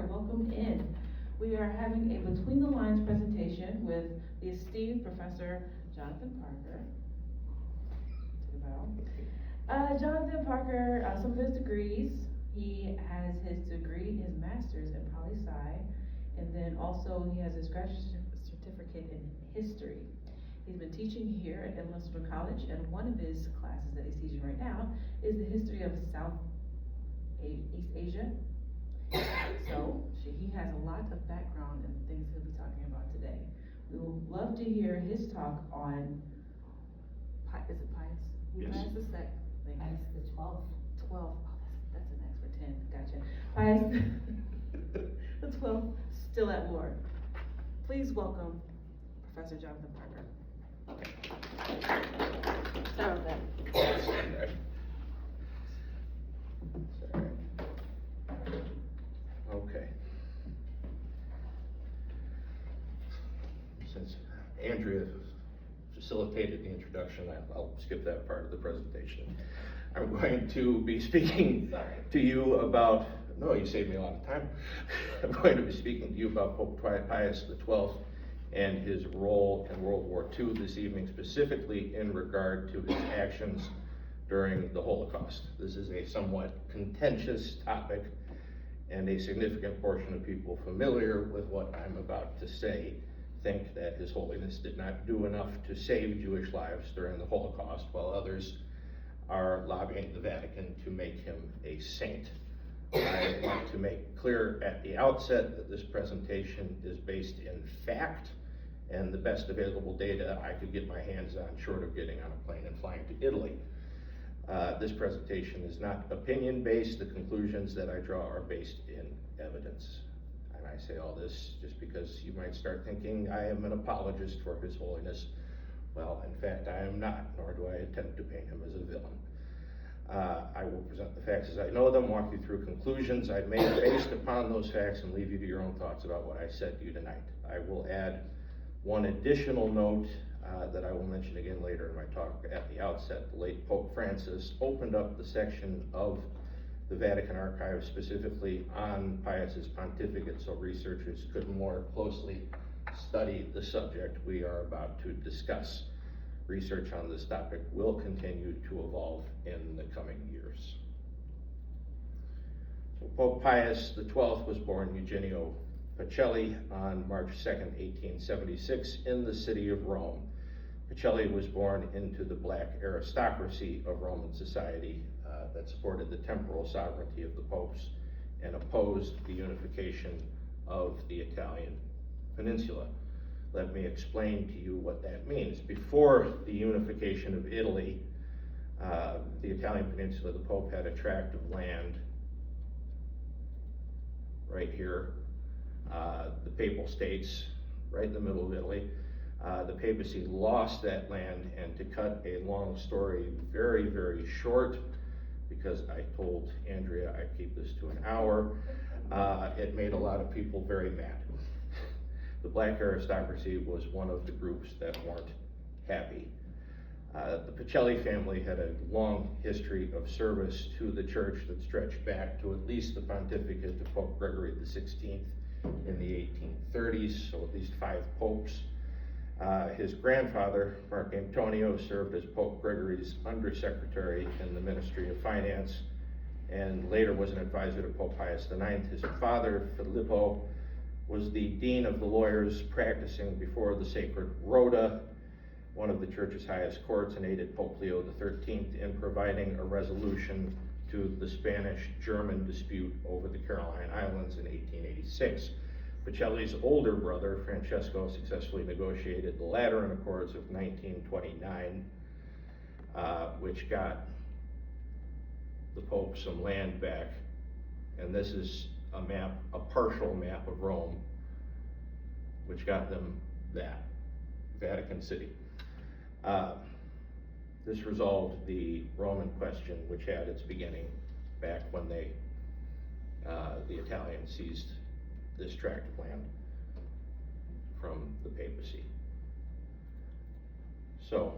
welcome in. We are having a Between the Lines presentation with the esteemed Professor Jonathan Parker. Take a bow. Jonathan Parker, some of his degrees, he has his degree, his master's in poli-sci, and then also he has his graduate certificate in history. He's been teaching here at Elmhurst College, and one of his classes that he's teaching right now is the history of East Asia. So he has a lot of background in things he'll be talking about today. We would love to hear his talk on, is it Pius? Yes. Pius the second. Pius the 12th. 12. Oh, that's an extra 10. Gotcha. Pius the 12th, still at war. Please welcome Professor Jonathan Parker. Sorry about that. Sorry. Okay. Since Andrea facilitated the introduction, I'll skip that part of the presentation. I'm going to be speaking to you about, no, you saved me a lot of time. I'm going to be speaking to you about Pope Pius XII and his role in World War II this evening, specifically in regard to his actions during the Holocaust. This is a somewhat contentious topic, and a significant portion of people familiar with what I'm about to say think that His Holiness did not do enough to save Jewish lives during the Holocaust, while others are lobbying the Vatican to make him a saint. I want to make clear at the outset that this presentation is based in fact and the best available data I could get my hands on, short of getting on a plane and flying to Italy. This presentation is not opinion-based. The conclusions that I draw are based in evidence. And I say all this just because you might start thinking I am an apologist for His Holiness. Well, in fact, I am not, nor do I attempt to paint him as a villain. I will present the facts as I know them, walk you through conclusions I've made based upon those facts, and leave you to your own thoughts about what I said to you tonight. I will add one additional note that I will mention again later in my talk. At the outset, the late Pope Francis opened up the section of the Vatican archives specifically on Pius's pontificate, so researchers could more closely study the subject we are about to discuss. Research on this topic will continue to evolve in the coming years. So Pope Pius XII was born Eugenio Pacelli on March 2nd, 1876 in the city of Rome. Pacelli was born into the black aristocracy of Roman society that supported the temporal sovereignty of the popes and opposed the unification of the Italian peninsula. Let me explain to you what that means. Before the unification of Italy, the Italian peninsula, the Pope had a tract of land right here, the Papal States, right in the middle of Italy. The papacy lost that land, and to cut a long story very, very short, because I told Andrea I'd keep this to an hour, it made a lot of people very mad. The black aristocracy was one of the groups that weren't happy. The Pacelli family had a long history of service to the church that stretched back to at least the pontificate of Pope Gregory XVI in the 1830s, so at least 5 popes. His grandfather, Mark Antonio, served as Pope Gregory's undersecretary in the Ministry of Finance and later was an advisor to Pope Pius IX. His father, Filippo, was the dean of the lawyers practicing before the sacred Rota, one of the church's highest courts, and aided Pope Leo XIII in providing a resolution to the Spanish-German dispute over the Caroline Islands in 1886. Pacelli's older brother, Francesco, successfully negotiated the Lateran Accords of 1929, which got the Pope some land back. And this is a map, a partial map of Rome, which got them that, Vatican City. This resolved the Roman question, which had its beginning back when the Italians seized this tract of land from the papacy. So